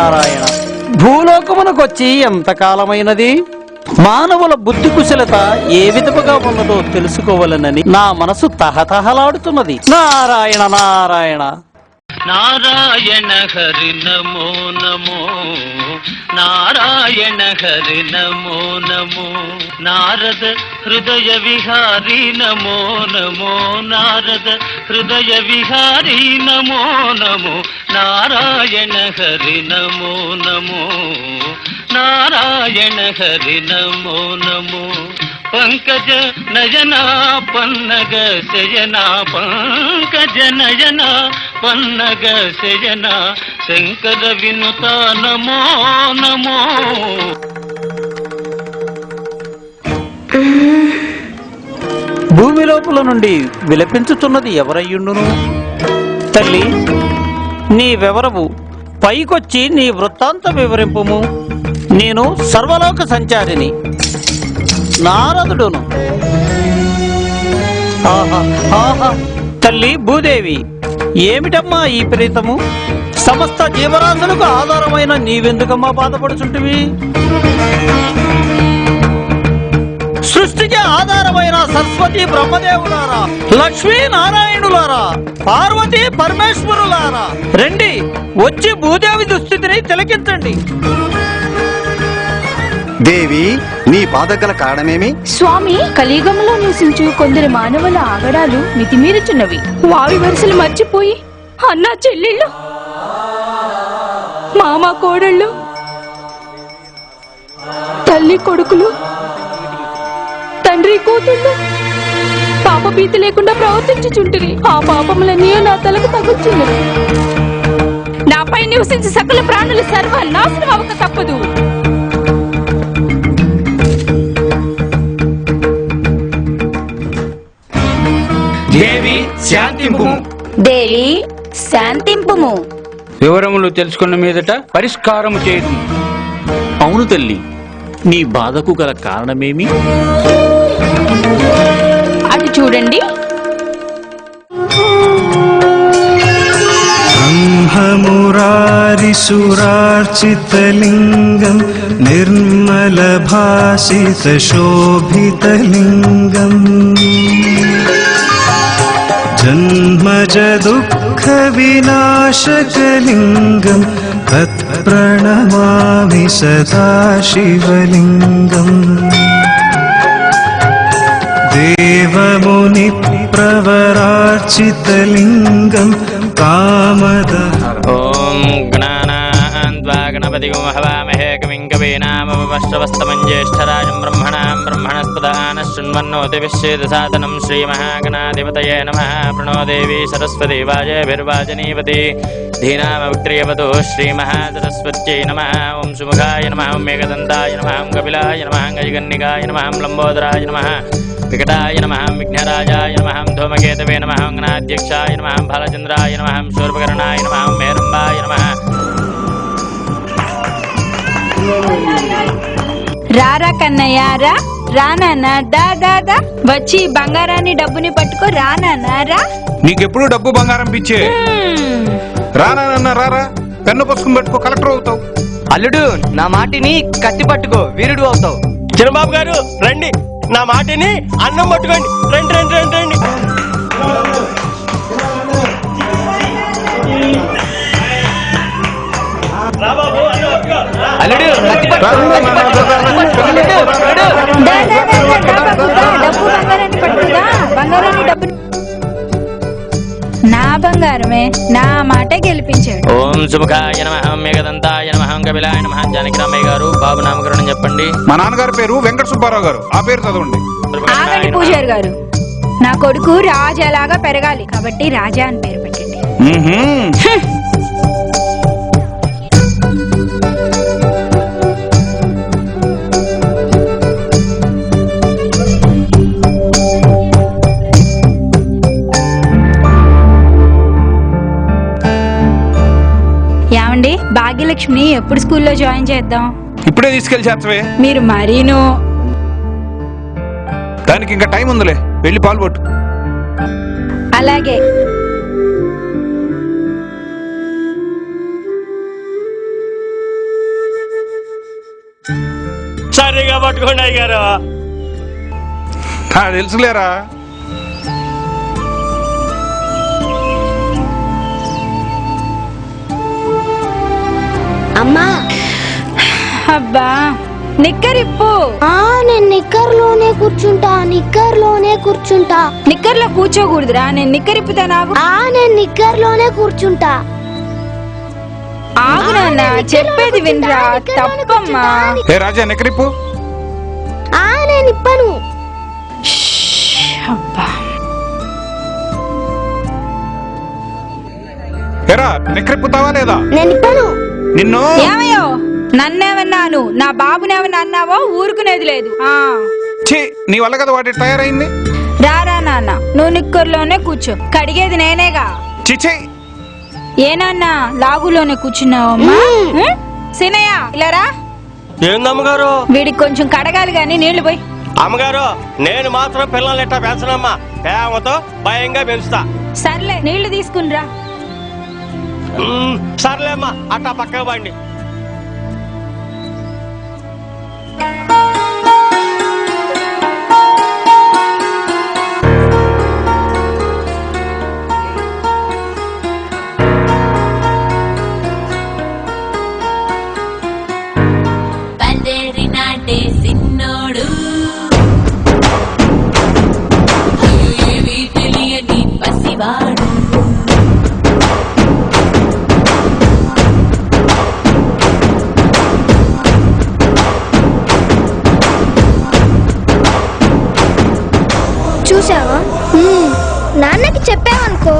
నారాయణ. భూలోకమునకొచ్చి ఎంతకాలమైనది? మానవుల బుద్ధి కుశలత ఏ విధముగా ఉన్నదో తెలుసుకోవాలనని నా మనసు తహతహలాడుతున్నది. నారాయణ నారాయణ. నారాయణ హరి నమో నమో, నారాయణ హరి నమో నమో, నారద హృదయ విహారీ నమో నమో, నారద హృదయ విహారీ నమో నమో, నారాయణ హరి నమో నమో, నారాయణ హరి నమో నమో. పంకజ నయనా పన్నగ శయనా, పంకజ నయనా పన్నగ శయనా, శంకర వినుత నమో నమో. భూమి లోపల నుండి విలపించుతున్నది ఎవరయ్యుండును? తల్లి, నీవెవరవు? పైకొచ్చి నీ వృత్తాంతం వివరింపుము. నేను సర్వలోక సంచారిని, నారదుడును. ఆహా ఆహా. తల్లి భూదేవి, ఏమిటమ్మా ఈ ప్రీతము? సమస్త జీవరాశులకు ఆధారమైన నీవెందుకమ్మా బాధపడుచుంటివి? సృష్టికి ఆధారమైన సరస్వతి బ్రహ్మదేవులారా, లక్ష్మీ నారాయణులారా, పార్వతీ పరమేశ్వరులారా, రండి వచ్చి భూదేవి దుస్థితిని తిలకించండి. దేవి, నీ బాధగల కారణమేమి? స్వామి, కలియుగంలో నివసించు కొందరు మానవుల ఆగడాలు మితిమీరుచున్నవి. వావి వరుసలు మర్చిపోయి అన్నా చెల్లెళ్ళు, మామ కోడళ్ళు, తల్లి కొడుకులు, తండ్రి కూతుళ్ళు పాపభీతి లేకుండా ప్రవర్తించుచుంటిరి. ఆ పాపములన్నీ నా తలకు తగులుచున్నవి. నాపై నివసించి సకల ప్రాణులు సర్వనాశనం అవక తప్పదు. దేవి శాంతింపుము. దేవి శాంతింపుము. వివరములు తెలుసుకున్న మీదట పరిష్కారము చేయదు. అవును తల్లి, నీ బాధకు గల కారణమేమి? అటు చూడండి. బ్రహ్మమురారిసురార్చితలింగం నిర్మలభాసితశోభితలింగం జన్మజ దుఃఖ వినాశకలింగం తత్ప్రణమామి సదా శివలింగం దేవముని ప్రవరార్చితలింగం కామద. ఓం గణానాన్వా గణపతిగం హవామహే కవిం కవీనామవశ్రవస్తమం జ్యేష్ఠరాజం బ్రహ్మణాం బ్రహ్మణస్పదాన శృణ్వన్నోతి విశ్వేదసాదనం శ్రీమహాగణాధిపతయే నమః. ప్రణో దేవి సరస్వతి వాజేభిర్వాజనీవతి ధీనామవిక్రియవతో శ్రీమహాసరస్వత్యై నమః. ఓం సుముఖాయ నమః, ఓం మేఘదంతాయ నమః, ఓం కపిలాయ నమః, గజగన్నికాయ నమః, లంబోదరాయ నమః, వికటాయ నమః, విఘ్నరాజాయ నమః, ధూమకేతవే నమః, గణాధ్యక్షాయ నమః, బాలచంద్రాయ నమః, శూర్పకర్ణాయ నమః, మేరంబాయ నమః. రారా కన్నయ్య రా, రానా దా వచ్చి బంగారాన్ని డబ్బుని పట్టుకో. రానా రా. నీకెప్పుడు డబ్బు బంగారం పిచ్చే. రానా రారా, పెన్ను పుస్తకం పెట్టుకో, కలెక్టర్ అవుతావు. అల్లుడు, నా మాటిని కత్తి పట్టుకో, వీరుడు అవుతావు. చిరబాబు గారు రండి, నా మాటిని అన్నం పట్టుకోండి. రండి రండి రండి రండి. అల్లుడు, కత్తి పట్టుకో, నా బంగారమే, నా మాట గెలిపించాడు. ఓం సుముఖాయ నమః, ఓం మేఘదంతాయ నమః, ఓం కపిలాయ నమః. జానకిరామయ్య గారు బాబు నామకరణం చెప్పండి. మా నాన్నగారి పేరు వెంకట సుబ్బారావు గారు, ఆ పేరు చదవండి. ఆగండి పూజారి గారు, నా కొడుకు రాజాలాగా పెరగాలి కాబట్టి రాజా అని పేరు పెట్టండి. ఏమండి, భాగ్యలక్ష్మిని ఎప్పుడు స్కూల్లో జాయిన్ చేద్దాం? ఇప్పుడే తీసుకెళ్లి చేర్చవే. మీరు మరీను. దానికి ఇంకా టైం ఉందిలే, వెళ్ళి పాలు పట్టు. అలాగే. సరిగా పట్టుకోండి అయ్యగారు. తెలుసులేరా. అమ్మా అబ్బా నిక్కరిప్పు. నేను నిక్కర్లోనే కూర్చుంటా. నిక్కర్లో కూర్చోకూడదురా, నేను నిక్కరిప్పుతా. నాకు నేను నిక్కర్లోనే కూర్చుంటా. ఆగు నాన్న, చెప్పేది వినరా. తప్పమ్మా. ఏ రాజా నెక్కరిప్పు. నేను ఇప్పను. అబ్బా ఎరా నెక్కరిప్పుతావా లేదా? నేను ఇప్పను. నిన్ను ఏమయ్యో, నన్నేమన్నాను, నా బాబునేమన్నా అన్నావో ఊరుకునేది లేదు. నీ వల్ల కదా వాటి తయారైంది. రారా నాన్న, నువ్వు నిక్కర్లోనే కూర్చో, కడిగేది నేనేగా. చిచి ఏనన్నా లాగులోనే కూర్చున్నావమ్మా? సినయ్య ఇలారా. ఏందమ్మగారు? వీడికి కొంచెం కడగాలి గాని నీళ్లు పోయి. అమ్మగారు, నేను మాత్రం పిల్లలు ఎట్టా పెంచనమ్మా, ప్రేమతో భయంగా పెంచుతా. సర్లే నీళ్లు తీసుకునిరా. సర్లేమ్మా, అట్టా పక్కకు బండి. సిన్నోడు ఏమీ తెలియని పసివాడు. చూసావా, నాన్నకి చెప్పావనుకో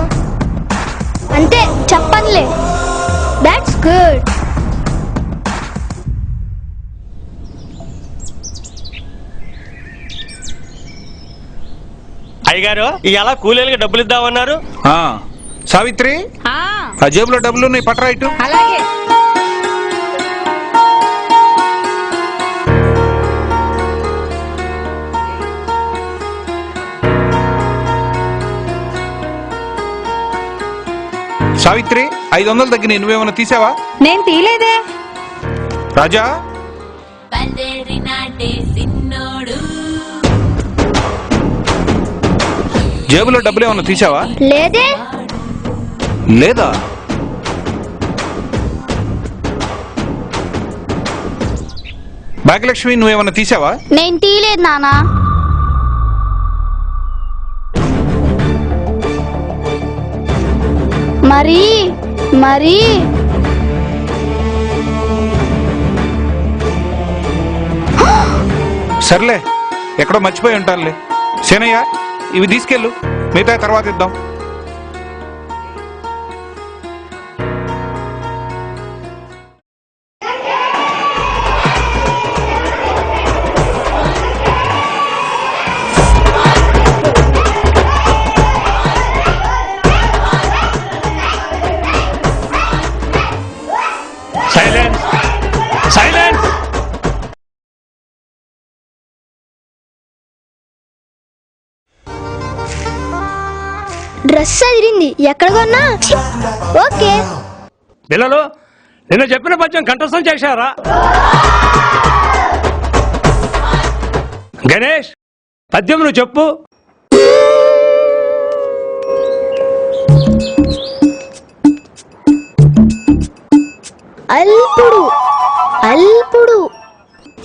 అంతే, చెప్పనులే. That's good. అయ్యగారు, ఇలా కూలీలకి డబ్బులు ఇద్దామన్నారు. సావిత్రి, ఆ జేబులో డబ్బులు నీ పట్రా ఇటు. అలాగే. సావిత్రి, 500 తగ్గి నువ్వేమన్నా తీసావా? నేను తీలేదే. రాజా, జేబులో డబ్బులు ఏమన్నా తీసావా? లేదే. లేదా? భాగ్యలక్ష్మి, నువ్వేమన్నా తీసావా? నేను తీలేదు నానా. మరి మరి సర్లే, ఎక్కడో మర్చిపోయి ఉంటానులే. సేనయ్య, ఇవి తీసుకెళ్ళు, మిగతా తర్వాత ఇద్దాం. Silence, silence. డ్రెస్ అదిరింది. ఎక్కడ కొన్నా? ఓకే. పిల్లలు, నిన్న చెప్పిన పద్యం కంఠస్థం చేశారా? గణేష్, పద్యం నువ్వు చెప్పు. అల్పుడు అల్పుడు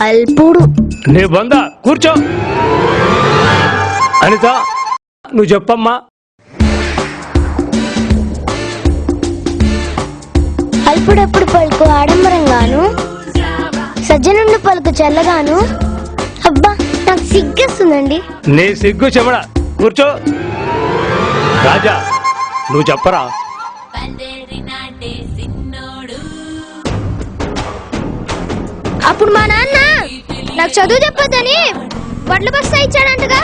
అల్పుడు. నీ బొంద కూర్చో. అనిత, నువ్వు చెప్పమ్మా. అల్పుడప్పుడు పలుకు ఆడంబరంగాను, సజ్జనుండి పలుకు చల్లగాను. అబ్బా, నాకు సిగ్గేస్తుందండి. నీ సిగ్గు చెమడ. కూర్చో. రాజా, నువ్వు చెప్పరా. అప్పుడు మా నాన్న నాకు చదువు చెప్పొద్దని వడ్ల బస్తా ఇచ్చాడంటగా.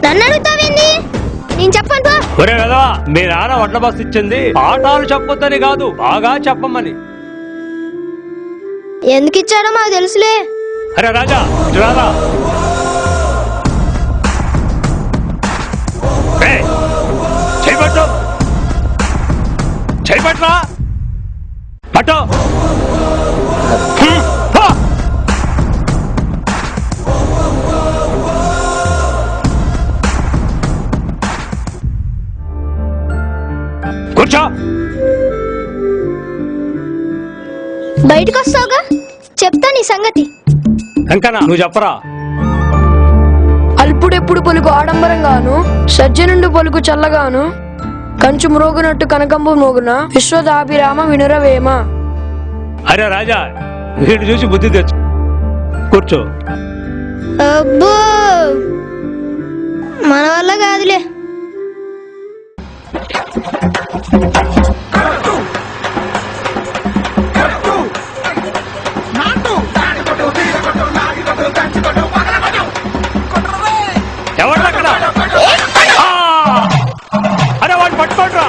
నన్ను అడుగుతావేంది? నేను చెప్పను పో. ఒరే కదా, మీ నాన్న వడ్ల బస్సు ఇచ్చింది పాఠాలు చెప్పొద్దని కాదు, బాగా చెప్పమని. ఎందుకు ఇచ్చారో మాకు తెలుసులే. అరే రాజా, రారా. చేయబట్టు, చేయబట్రా. పట్టు. వెంకన్న నువ్వు చెప్పరా. అల్పుడెప్పుడు పలుకు ఆడంబరంగాను, సజ్జనుండు పలుకు చల్లగాను, కంచు మ్రోగునట్టు కనకంబు మోగున, విశ్వదాభిరామ వినురవేమ. అరే రాజా, వీడు చూసి బుద్ధి తెచ్చు. కూర్చో. అబ్బో మన వల్ల కాదులే. ఎవరు అరే వాడు పట్టుకోట్రా.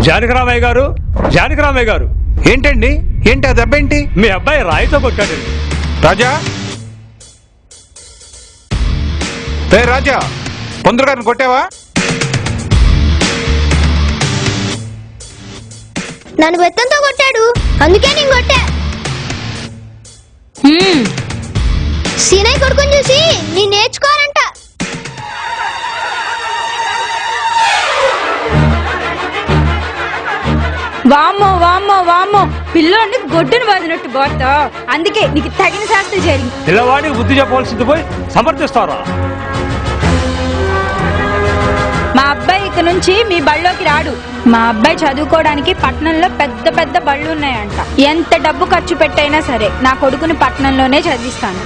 జానకరామయ్య గారు, జానకరామయ్య గారు. ఏంటండి? ఏంటి ఆ దెబ్బ ఏంటి? మీ అబ్బాయి రాయితో కొట్టాడండి. రాజా, రే రాజా, పొందరు గారిని కొట్టావా? నన్ను బెత్తంతో కొట్టాడు, అందుకే నేను కొట్టా. సీనయ్య కొడుకుని చూసి నీ నేర్చుకోరంట. వామ్మో వామ్మో వామ్మో, పిల్లోడిని గొడ్డును బాదినట్టు బాడుతా. అందుకే నీకు తగిన శాస్త్రి జరిగింది. పిల్లవాడికి బుద్ధి చెప్పవలసింది పోయి సమర్థిస్తారా? మా అబ్బాయి ఇక నుంచి మీ బళ్ళోకి రాడు. మా అబ్బాయి చదువుకోవడానికి పట్నంలో పెద్ద పెద్ద బళ్ళు ఉన్నాయంట. ఎంత డబ్బు ఖర్చు పెట్టైనా సరే నా కొడుకుని పట్నంలోనే చదివిస్తాను.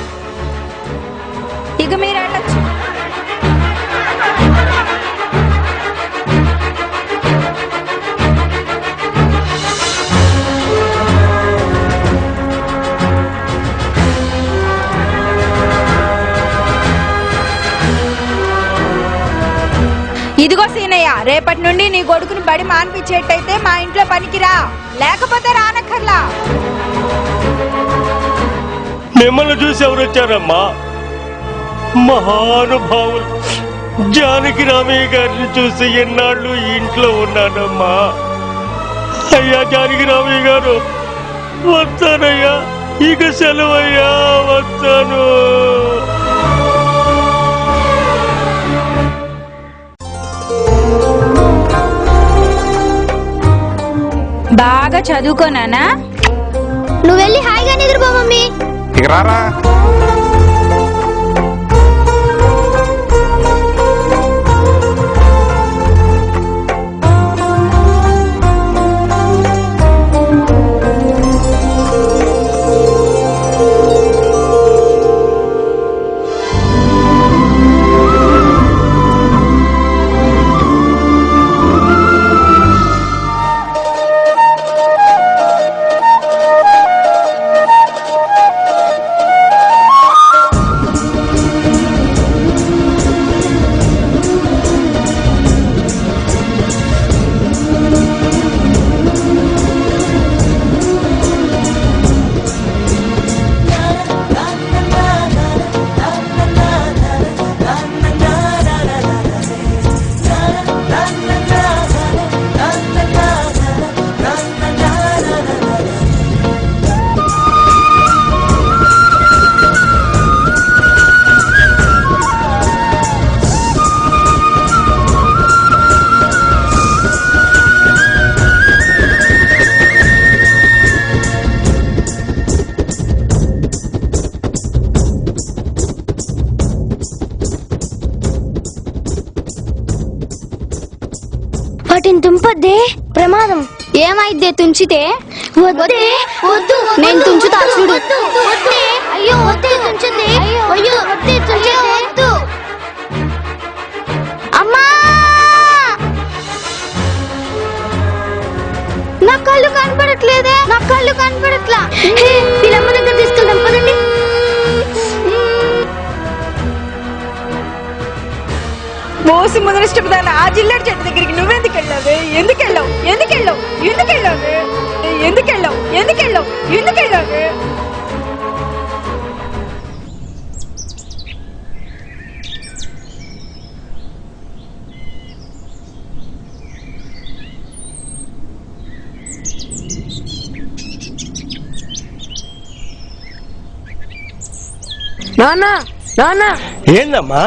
ఇక మీరు వెళ్ళొచ్చు. ఇదిగో సీనయ్య, రేపటి నుండి నీ కొడుకుని బడి మాన్పించేటైతే మా ఇంట్లో పనికిరా, లేకపోతే రానక్కర్లా. మిమ్మల్ని చూసి ఎవరు వచ్చారమ్మా? మహానుభావులు జానకి రామయ్య గారిని చూసి ఎన్నాళ్ళు ఇంట్లో ఉన్నానమ్మా. అయ్యా జానకి రామయ్య గారు, వస్తానయ్యా, ఇక సెలవయ్యా, వస్తాను. బాగా చదువుకోనానా? నువ్వు వెళ్ళి హాయిగా నిద్రపో మమ్మీ. ఇక రారా. వాటిని తుంపొద్దే, ప్రమాదం. ఏమైద్దే తుంచితే? వద్దే, వద్దు, నేను తుంచుతా చూడు. వద్దే, అయ్యో వద్దే తుంచదే, అయ్యో వద్దే తుంచదే, వద్దు. అమ్మా, నా కళ్ళు కనపడట్లేదే, నా కళ్ళు కనపడట్లా. వీళ్ళమ్మ దగ్గర తీసుకెళ్దాం పదండి. మోసి ముదరిష్టపదాన్ని ఆ జిల్లాడి చెట్టు దగ్గరికి నువ్వెందుకు వెళ్ళావే? ఎందుకు వెళ్ళావు? ఎందుకు వెళ్ళావు? ఎందుకు వెళ్ళావే? ఎందుకు వెళ్ళావు? ఎందుకు వెళ్ళావు? ఎందుకు వెళ్ళావే? నాన్న, నాన్న, ఏందమ్మా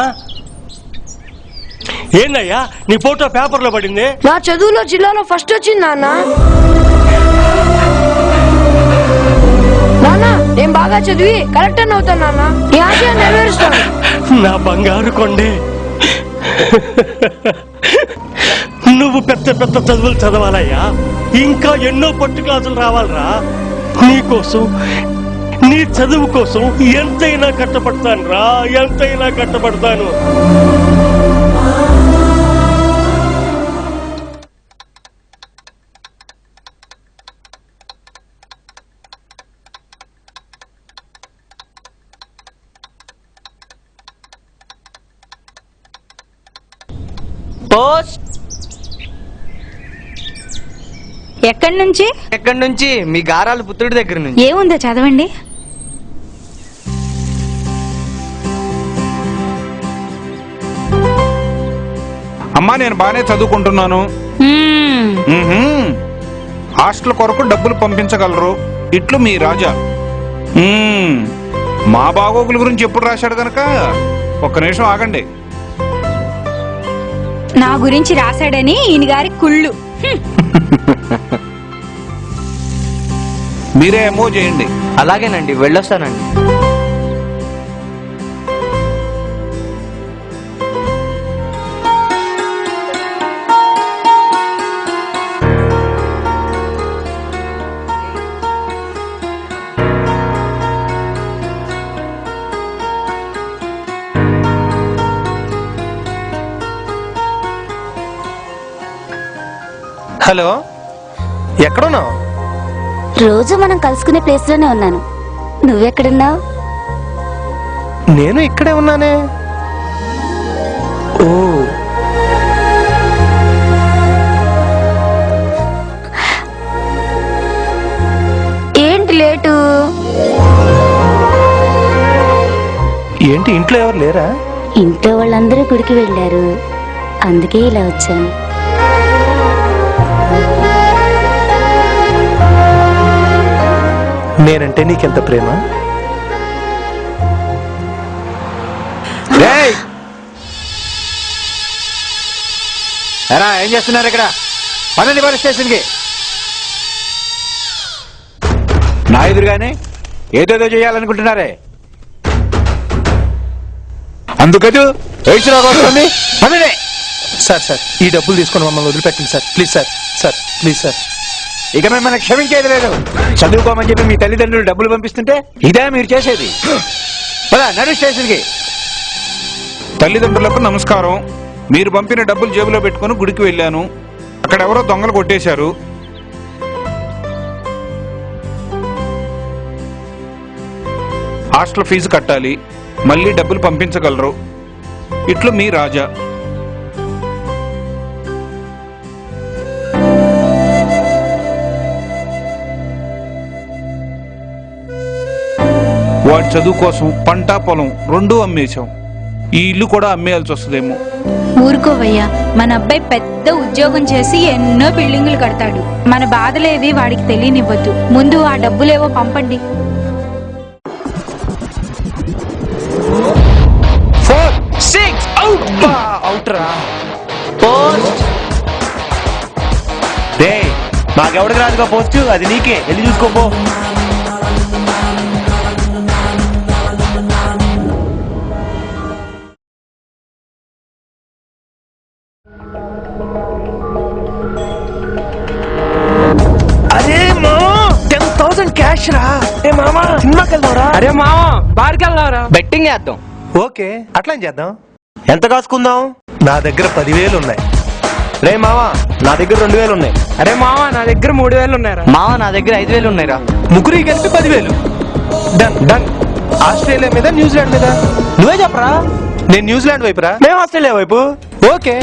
ఏందయ్యా నీ ఫోటో పేపర్ లో పడింది? నా చదువులో జిల్లాలో ఫస్ట్ వచ్చింది నాన్న. నాన్న నేను బాగా చదివి కలెక్టర్ అవుతాను నాన్న. నీ ఆశయం నెరవేరుస్తాను. నా బంగారు కొండే, నువ్వు పెద్ద పెద్ద చదువులు చదవాలయ్యా. ఇంకా ఎన్నో పట్టు క్లాసులు రావాలరా. నీకోసం, నీ చదువు కోసం ఎంతైనా కష్టపడతాను రా, ఎంతైనా కష్టపడతాను. పోస్ట్. ఎక్కడి నుంచి? ఎక్కడి నుంచి? మీ గారాల పుత్రుడి దగ్గర నుంచి. ఏముందో చదవండి. అమ్మా నేను బానే చదువుకుంటున్నాను. హాస్టల్ కొరకు డబ్బులు పంపించగలరు. ఇట్లు మీ రాజా. మా బాగోగుల గురించి ఎప్పుడు రాశాడు గనక ఒక్క నిమిషం ఆగండి. నా గురించి రాశాడని ఈయన గారి కుళ్ళు. మీరే ఏమో చేయండి. అలాగేనండి, వెళ్ళొస్తానండి. హలో, ఎక్కడున్నావు? రోజు మనం కలుసుకునే ప్లేస్ లోనే ఉన్నాను. నువ్వెక్కడున్నావు? నేను ఇక్కడే ఉన్నానే. ఓ, ఏంటి లేటు? ఏంటి ఇంట్లో ఎవరు లేరా? ఇంట్లో వాళ్ళందరూ గుడికి వెళ్ళారు, అందుకే ఇలా వచ్చాను. నేనంటే నీకెంత ప్రేమ? ఏం చేస్తున్నారు ఇక్కడ? పదండి పోలీస్ స్టేషన్కి. నా ఎదురుగానే ఏదేదో చేయాలనుకుంటున్నారే. అందుకదు వస్తుంది. పదండి. సార్ సార్, ఈ డబ్బులు తీసుకొని మమ్మల్ని వదిలిపెట్టండి sir. Please sir. Sir please sir. ఇక మిమ్మల్ని క్షమించేది లేదు. చదువుకోమని చెప్పి మీ తల్లిదండ్రులు డబ్బులు పంపిస్తుంటే ఇదే మీరు చేసేది. నడు స్టేషన్కి. తల్లిదండ్రులకు నమస్కారం. మీరు పంపిన డబ్బులు జేబులో పెట్టుకుని గుడికి వెళ్ళాను. అక్కడ ఎవరో దొంగలు కొట్టేశారు. హాస్టల్ ఫీజు కట్టాలి, మళ్ళీ డబ్బులు పంపించగలరు. ఇట్లు మీ రాజా. వాడి చదువు కోసం పంట పొలం రెండూ అమ్మేశాం. ఈ ఇల్లు కూడా అమ్మేయాల్సి వస్తుందేమో. ఊరుకోవయ్యా, మన అబ్బాయి పెద్ద ఉద్యోగం చేసి ఎన్నో బిల్డింగులు కడతాడు. మన బాధలేవి వాడికి తెలియనివ్వద్దు. ముందు ఆ డబ్బులేవో పంపండి. 4, 6 అవుట్రా. పోస్ట్. మాకెవడికి రాదుగా పోస్ట్, అది నీకే. వెళ్ళి చూసుకోపో. అరే మా 10,000 క్యాష్ రా. ఏ మామా సినిమాకి వెళ్దాంరా. అరే మావా బార్కి వెళ్దాంరా. బెట్టింగ్ వేద్దాం. ఓకే, అట్లా చేద్దాం. ఎంత కాసుకుందాం? నా దగ్గర 10,000 ఉన్నాయి. రే మావా, నా దగ్గర 2,000 ఉన్నాయి. అరే మావా నా దగ్గర 3,000 ఉన్నాయిరా. మావా నా దగ్గర 5,000 ఉన్నాయిరా. ముగ్గురికి కలిపి 10,000. Done done. ఆస్ట్రేలియా మీద న్యూజిలాండ్ మీద నువ్వే చెప్పరా. నేను న్యూజిలాండ్ వైపురా, మేము ఆస్ట్రేలియా వైపు. ఓకే.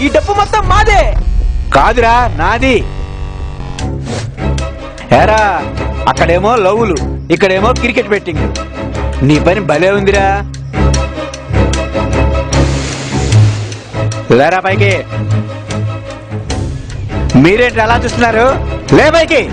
ఈ డబ్బు మొత్తం మాదే. కాదురా, నాది. ఏరా, అక్కడేమో లవ్వులు, ఇక్కడేమో క్రికెట్ బెట్టింగ్. నీ పని భలే ఉందిరా. లేరా పైకి. మీరేంటి అలా చూస్తున్నారు? లే పైకి.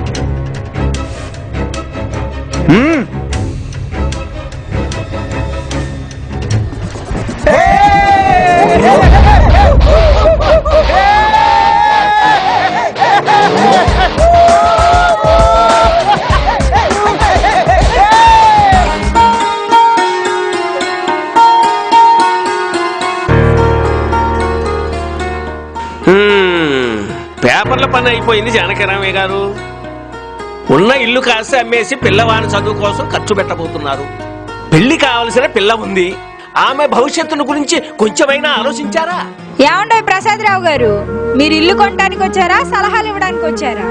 పేపర్ల పని అయిపోయింది జానకిరామయ్య గారు. ఉన్న ఇల్లు కాస్త అమ్మేసి పిల్లవాని చదువు కోసం ఖర్చు పెట్టబోతున్నారు. పెళ్లి కావలసిన పిల్ల ఉంది. ఆమె భవిష్యత్తును గురించి కొంచెమైనా ఆలోచించారా? ఏమండో ప్రసాదరావు గారు, మీరు ఇల్లు కొనడానికి వచ్చారా, సలహాలు ఇవ్వడానికి వచ్చారా?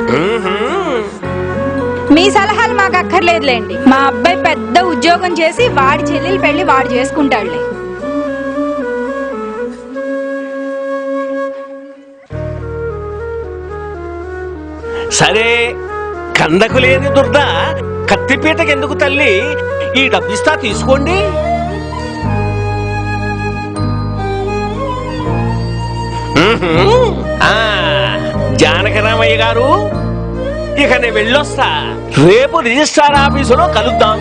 మీ సలహాలు మాకు అక్కర్లేదులేండి. మా అబ్బాయి పెద్ద ఉద్యోగం చేసి వాడి చెల్లెలు పెళ్లి వాడు చేసుకుంటాడులే. సరే, కందకు లేని దుర్ద కత్తిపీటకెందుకు తల్లి? ఈ డబ్బిస్తా, తీసుకోండి. జానకిరామయ్య గారు, ఇక నేను వెళ్ళొస్తా. రేపు రిజిస్ట్రార్ ఆఫీసులో కలుద్దాం.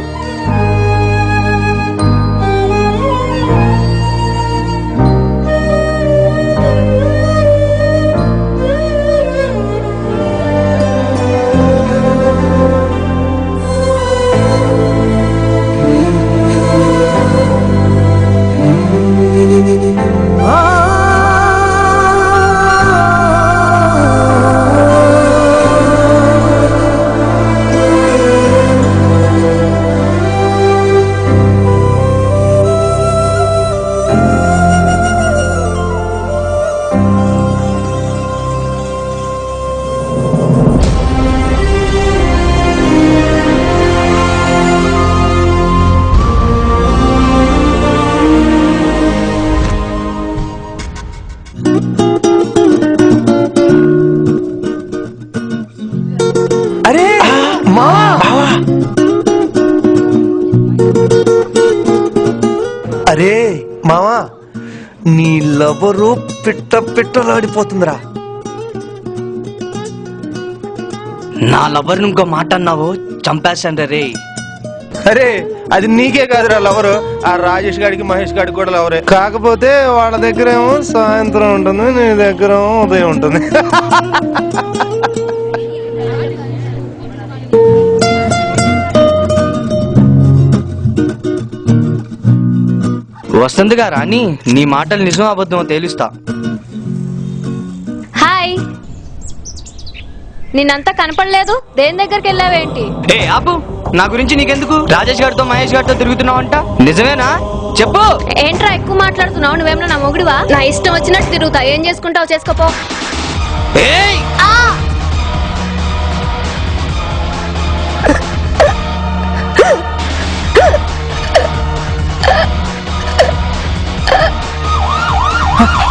అరే మావా, నీ లవరు పిట్టలాడిపోతుందిరా. నా లవర్ని ఇంకో మాట అన్నావు, చంపేశాను రే. అరే, అది నీకే కాదురా లవరు, ఆ రాజేష్ గాడికి మహేష్ గాడికి కూడా లవరే. కాకపోతే వాళ్ళ దగ్గర ఏమో సాయంత్రం ఉంటుంది, నీ దగ్గర ఏమో ఉదయం ఉంటుంది. వస్తుందిగా రాని, నీ మాటలు నిజం అబద్ధమో తేలుస్తా. హాయ్, నిన్నంతా కనపడలేదు, దేని దగ్గరికి వెళ్ళావేంటి? ఏ ఆపు, నా గురించి నీకెందుకు? రాజేష్ గారితో మహేష్ గారితో తిరుగుతున్నావంట, నిజమేనా? చెప్పు. ఏంట్రా ఎక్కువ మాట్లాడుతున్నావు? నువ్వేమన్నా నా మొగుడివా? నా ఇష్టం వచ్చినట్టు తిరుగుతా, ఏం చేసుకుంటావు చేసుకోపో.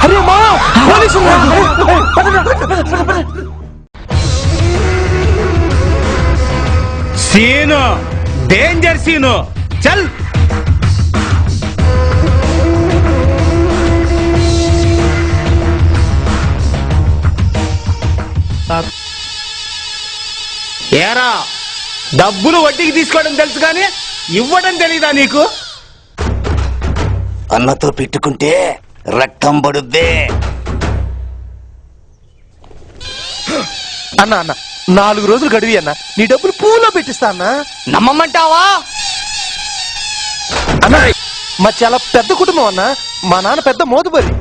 అరే మా పోలీసులు! సీను, డేంజర్ సీను, చల్. ఏరా, డబ్బులు వడ్డీకి తీసుకోవడం తెలుసు కానీ ఇవ్వడం తెలీదా నీకు? అన్నతో పెట్టుకుంటే రక్తం పడుద్దే. అన్న అన్న 4 రోజులు గడివి అన్న, నీ డబ్బులు పూలో పెట్టిస్తా అన్న. నమ్మమంటావా అన్న? మా చాలా పెద్ద కుటుంబం అన్న, మా నాన్న పెద్ద మోదుబరి.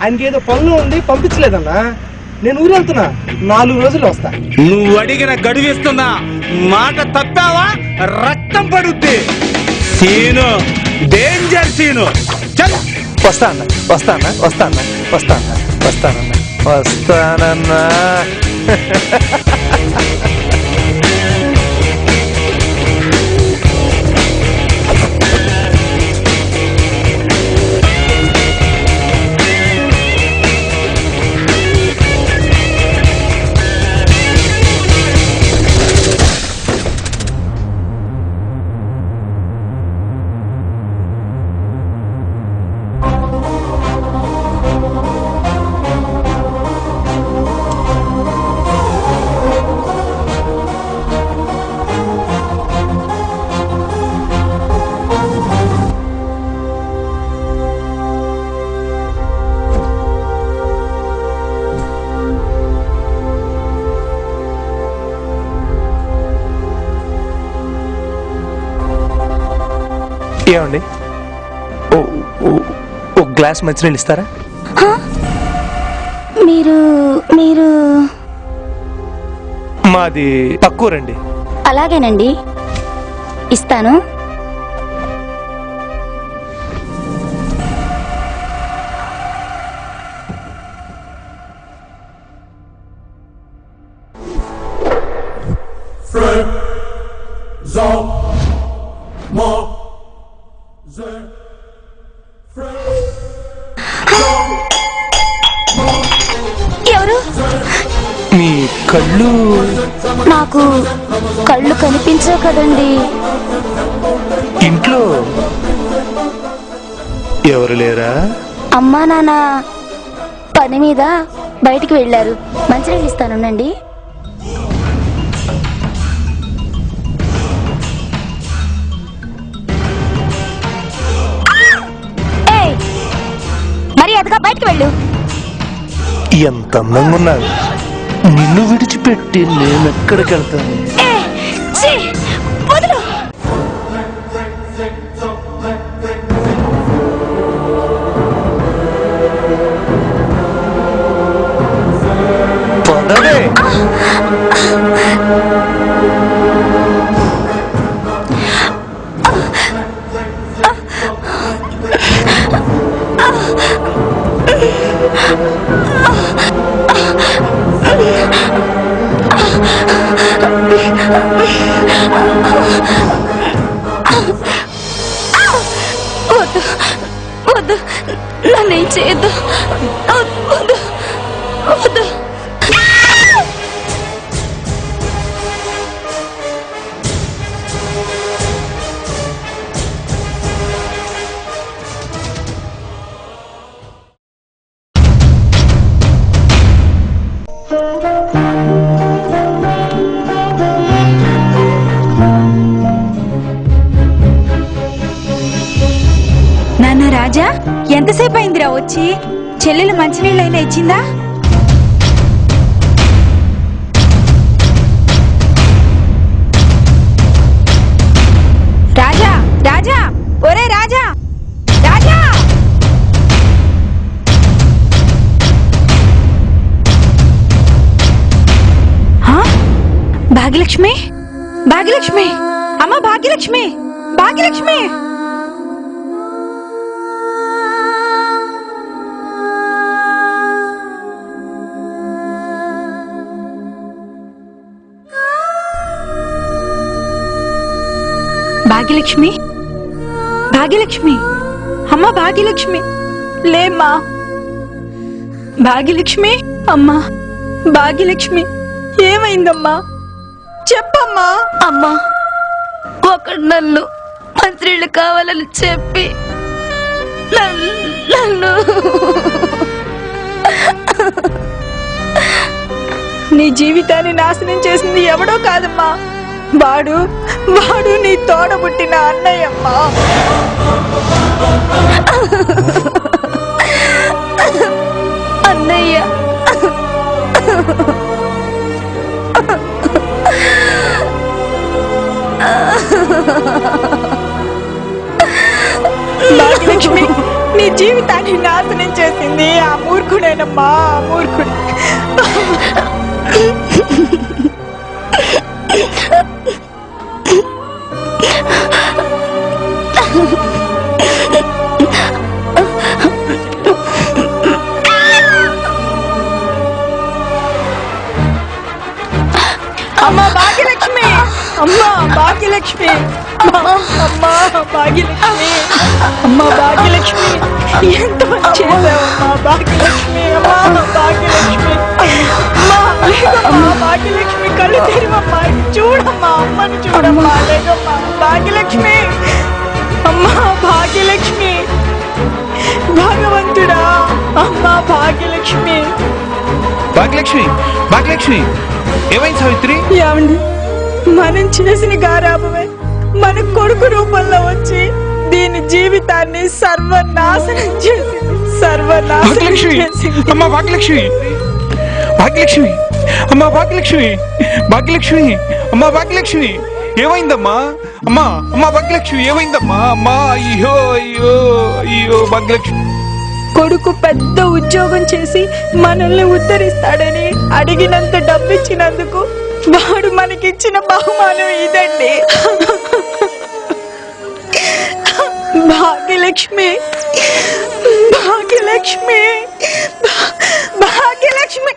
ఆయనకి ఏదో పనులు ఉండి పంపించలేదన్నా. నేను ఊరు వెళ్తున్నా, 4 రోజులు వస్తా. నువ్వు అడిగిన గడువిస్తున్నా, మాట తప్పావా రక్తం పడుద్ది. సీను, డేంజర్ సీను, చల్. వస్తానన్నా ఏమండి ఒక గ్లాస్ మంచినీళ్ళు ఇస్తారా? మీరు మీరు మాది పక్కూరండి. అలాగేనండి, ఇస్తాను. ఎవరు? మీ కళ్ళు నాకు కళ్ళు కనిపించవు కదండి. ఇంట్లో ఎవరు లేరా? అమ్మా నాన్న పని మీద బయటికి వెళ్ళారు. మంచినీళ్ళు ఇస్తానుండండి. మరి అదిగా బయటికి వెళ్ళు. ఎంత అందంగా ఉన్నావు. నిన్ను విడిచిపెట్టి నేను ఎక్కడికి వెళ్తాను? వద్దు వద్దు, నన్నేం చేయొద్దు. వద్దు వద్దు. నాన్న రాజా, ఎంతసేపు అయిందిరా వచ్చి? చెల్లెలు మంచినీళ్ళైనా ఇచ్చిందా? రాజా రాజా, ఒరే రాజా రాజా! భాగ్యలక్ష్మి, భాగ్యలక్ష్మి, అమ్మ భాగ్యలక్ష్మి, భాగ్యలక్ష్మి! భాగ్యలక్ష్మి, భాగ్యలక్ష్మి, అమ్మ భాగ్యలక్ష్మి, లేమ్మా. భాగ్యలక్ష్మి, అమ్మా భాగ్యలక్ష్మి, ఏమైందమ్మా? చెప్పమ్మా. అమ్మా, ఒకడు నన్ను మంత్రిళ్ళు కావాలని చెప్పి నన్ను నీ జీవితాన్ని నాశనం చేసింది ఎవడో కాదమ్మా, వాడు నీ తోడబుట్టిన అన్నయ్యమ్మా. అన్నయ్య భాగ్యలక్ష్మి, నీ జీవితాన్ని నాశనం చేసింది ఆ మూర్ఖుడేనమ్మా, ఆ మూర్ఖుడు. అమ్మా భాగ్యలక్ష్మి, అమ్మా భాగ్యలక్ష్మి, అమ్మా భాగ్యలక్ష్మి, అమ్మా భాగ్యలక్ష్మి, ఎంత పని చేసావమ్మా భాగ్యలక్ష్మి, అమ్మా భాగ్యలక్ష్మి, అమ్మా భాగ్యలక్ష్మి, కళ్ళు తెరివమ్మా, చూడమ్మా, అమ్మని చూడమ్మా, లేదమ్మా భాగ్యలక్ష్మి, అమ్మా భాగ్యలక్ష్మి, భగవంతుడా, అమ్మా భాగ్యలక్ష్మి. భాగ్యలక్ష్మి, భాగ్యలక్ష్మి, ఏమైంది సావిత్రి? ఏమండి, మనం చేసిన గారాబమే మన కొడుకు రూపంలో వచ్చి దీని జీవితాన్ని సర్వనాశనం చేసింది, సర్వనాశనం చేసింది. అమ్మా భాగ్యలక్ష్మి, భాగ్యలక్ష్మి, అమ్మా భాగ్యలక్ష్మి, భాగ్యలక్ష్మి, అమ్మా భాగ్యలక్ష్మి, ఏమైందమ్మా? అమ్మా అమ్మా భాగ్యలక్ష్మి ఏమైందమ్మా అమ్మా అయ్యో అయ్యో అయ్యో భాగ్యలక్ష్మి కొడుకు పెద్ద ఉద్యోగం చేసి మనల్ని ఉద్ధరిస్తాడని అడిగినంత డబ్బు ఇచ్చినందుకు వాడు మనకిచ్చిన బహుమానం ఇదండి. భాగ్యలక్ష్మి భాగ్యలక్ష్మి భాగ్యలక్ష్మి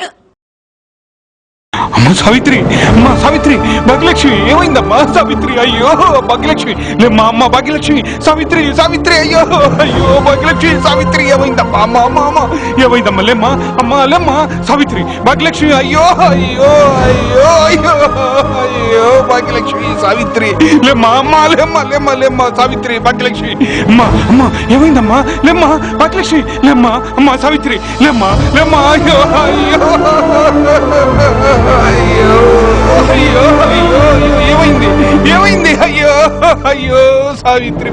అమ్మ సావిత్రి అమ్మ సావిత్రి భాగ్యలక్ష్మి ఏమైందమ్మా సావిత్రి అయ్యో భాగ్యలక్ష్మి లేమ్మా అమ్మ భాగ్యలక్ష్మి సావిత్రి సావిత్రి అయ్యో అయ్యో భాగ్యలక్ష్మి సావిత్రి ఏమైందమ్మా అమ్మ అమ్మ అమ్మ ఏమైందమ్మా లేమ్మా అమ్మ లేమ్మా సావిత్రి భాగ్యలక్ష్మి అయ్యో అయ్యో అయ్యో అయ్యో అయ్యో భాగ్యలక్ష్మి సావిత్రి లేమ్మా అమ్మ లేమ్మా లేమ్మా లేమ్మా సావిత్రి భాగ్యలక్ష్మి అమ్మ అమ్మ ఏమైందమ్మా లేమ్మా భాగ్యలక్ష్మి లేమ్మా అమ్మ సావిత్రి లేమ్మా లేమ్మా అయ్యో అయ్యో అయ్యో అయ్యో అయ్యో ఏమైంది ఏమైంది అయ్యో అయ్యో సావిత్రి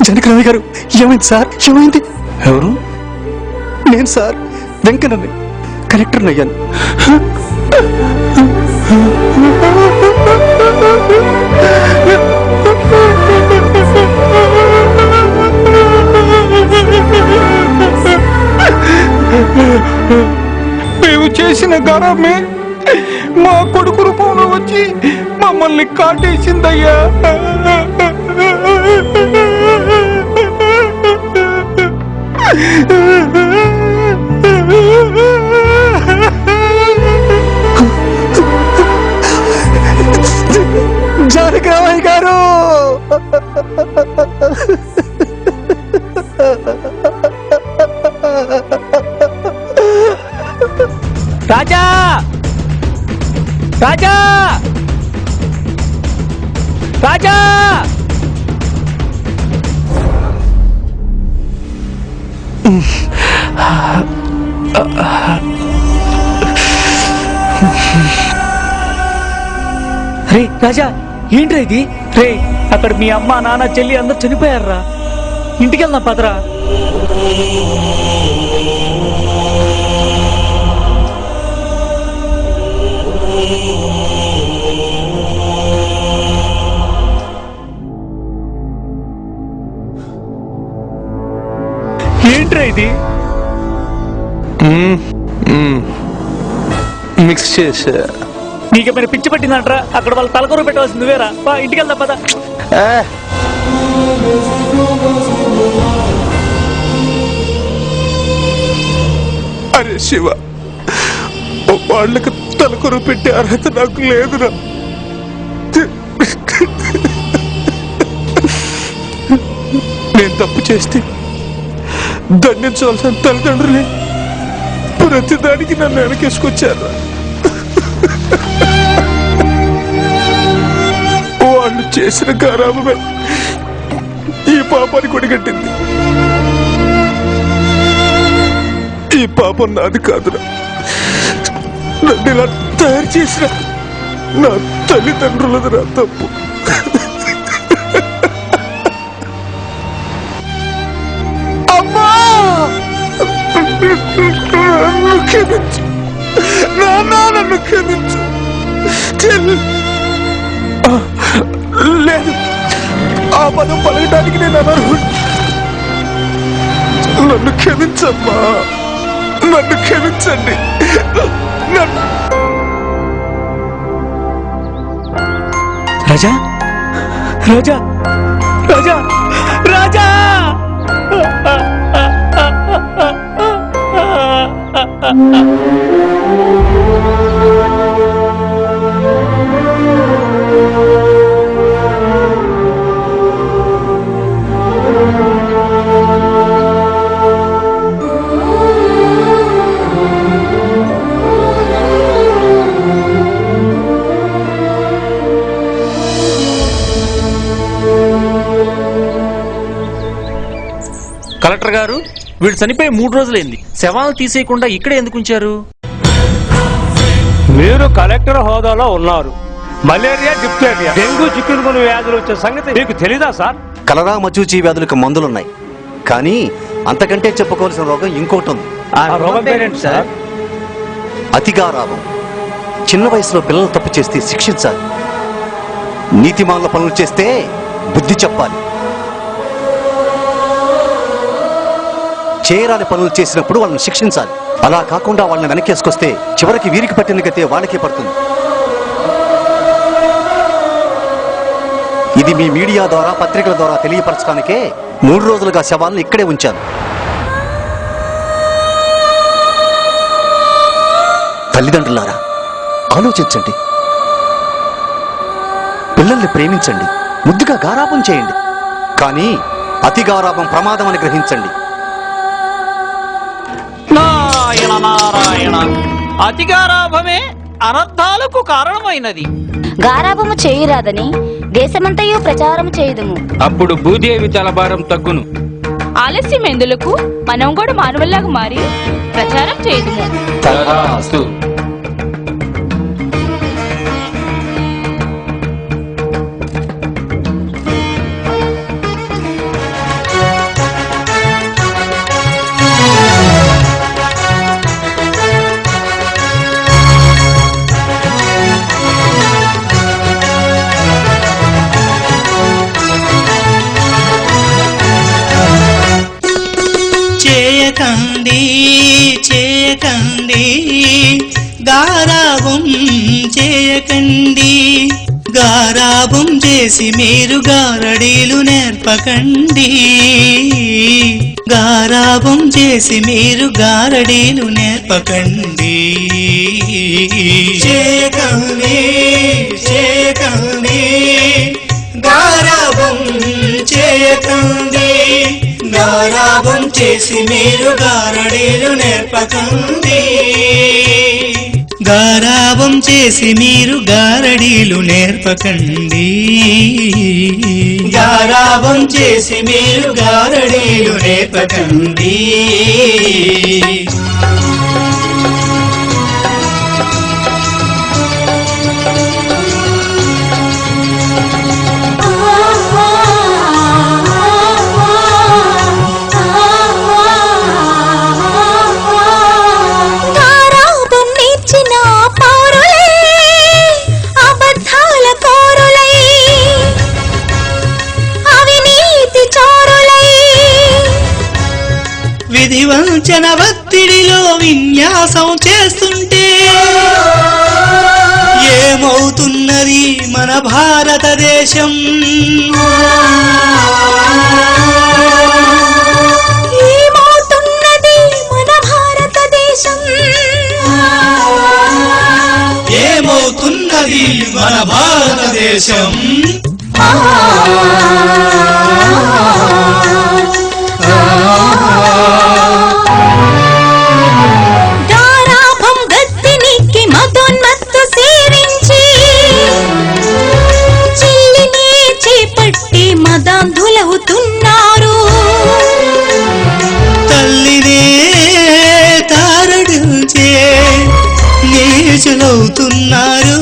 జనకరావు గారు ఏమైంది సార్ ఏమైంది? ఎవరు? నేను సార్ వెంకన్నని కలెక్టర్ని అయ్యాను. మేము చేసిన గరమే మా కొడుకు రూపంలో వచ్చి మమ్మల్ని కాటేసిందయ్యా. జానకరామయ్య గారు రాజా రాజా రాజా రే రాజా ఏంట్రా ఇది? రే అక్కడ మీ అమ్మ నాన్న చెల్లి అందరు చనిపోయారా. ఇంటికి వెళ్దాం పదరా. ఏంట్రా ఇది? మిక్స్ చేసా. నీకేమైనా పిచ్చి పట్టిందంటరా? అక్కడ వాళ్ళు తలకొర పెట్టవలసింది వేరా. ఇంటికి వెళ్దాం పద. అరే శివ, వాళ్ళకి తలకొర పెట్టే అర్హత నాకు లేదురా. నేను తప్పు చేస్తే దండించవలసిన తల్లిదండ్రులే ప్రతిదానికి నన్ను వెనకేసుకొచ్చారు. వాళ్ళు చేసిన గారాబమే ఈ పాపాన్ని కొడిగట్టింది. ఈ పాపం నాది కాదురా. నన్ను ఇలా తయారు చేసిన నా తల్లిదండ్రులదిరా తప్పు. అమ్మా నన్ను క్షమించు, నన్ను క్షమించు. లేదు, ఆ పదం పలకడానికి నేను అనర్హుడు. నన్ను క్షమించమ్మా, నన్ను క్షమించండి. రాజా రాజా రాజా రాజా కలెక్టర్ గారు, వీడు చనిపోయి 3 రోజులైంది. శవాలను తీసేయకుండా ఇక్కడే ఎందుకు ఉంచారు? మీరు కలెక్టర్ హోదాలో ఉన్నారు. మలేరియా, డిప్తేరియా, డెంగ్యూ, చిక్కుడుగుని వ్యాధులు వచ్చే సంగతి మీకు తెలీదా సార్? కలరా, మచూచి వ్యాధులకు మందులున్నాయి, కానీ అంతకంటే చెప్పుకోవాల్సిన రోగం ఇంకోటి ఉంది. ఆ రోగం పేరేంటి సార్? అతిగారాభం. చిన్న వయసులో పిల్లలు తప్పు చేస్తే శిక్షించాలి. నీతిమానుల పనులు చేస్తే బుద్ధి చెప్పాలి. చేయరాని పనులు చేసినప్పుడు వాళ్ళని శిక్షించాలి. అలా కాకుండా వాళ్ళని వెనకేసుకొస్తే చివరికి వీరికి పట్టిన గతే వాళ్ళకే పడుతుంది. ఇది మీ మీడియా ద్వారా, పత్రికల ద్వారా తెలియపరచడానికే 3 రోజులుగా శవాలను ఇక్కడే ఉంచాను. తల్లిదండ్రులారా, ఆలోచించండి. పిల్లల్ని ప్రేమించండి, ముద్దుగా గారాబం చేయండి. కానీ అతి గారాబం ప్రమాదం అని గ్రహించండి. నారాయణ నారాయణ, అతిగారాభమే అనర్థాలకు కారణమైనది. గారాభము చేయరాదని దేశమంతయు ప్రచారం చేయుదుము. అప్పుడు భూదేవి తలభారం తగ్గును. ఆలస్యం ఎందులకు, మనం కూడా మానవుల్లాగా మారి ప్రచారం చేయుదుము. తథాస్తు. చేయకండి గారాబం చేయకండి, గారాబం చేసి మీరు గారడీలు నేర్పకండి, గారాబం చేసి మీరు గారడీలు నేర్పకండి. చేయకండి గారాబం చేయకండి, గారాబం చేసి మీరు గారడీలు నేర్పకండి, గారాబం చేసి మీరు గారడీలు నేర్పకండి, గారాబం చేసి మీరు గారడీలు నేర్పకండి. విధివంచన ఒత్తిడిలో విన్యాసం చేస్తుంటే ఏమవుతున్నది మన భారతదేశం? ఏమవుతున్నది మన భారతదేశం? ఏమవుతున్నది మన భారతదేశం? గారాభం గద్దెనికి మదోన్మత్తు సేవించి చెల్లినే చేపట్టి మదాంధులవుతున్నారు, తల్లినే తారడించే నీచులవుతున్నారు.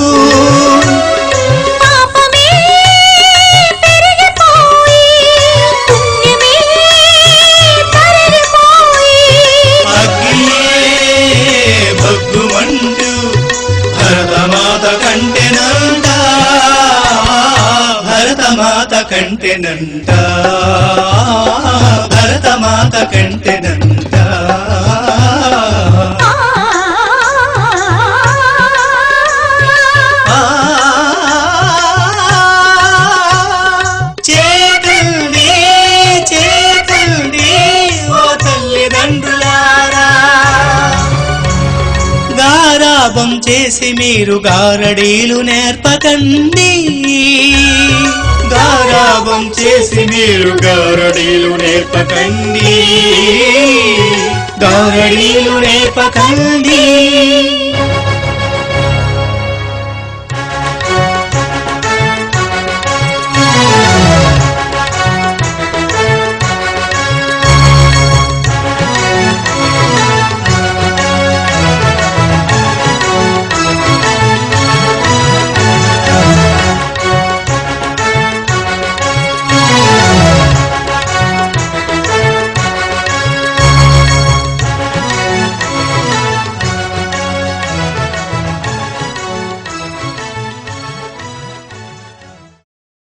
భరతమాత కంటెనంట, భరతమాత కంటెనంట. గారాబం చేసి మీరు గారడీలు నేర్పకండి గారాబం చేసి మీరు గారడీలు నేర్పకండి గారడీలు నేర్పకండి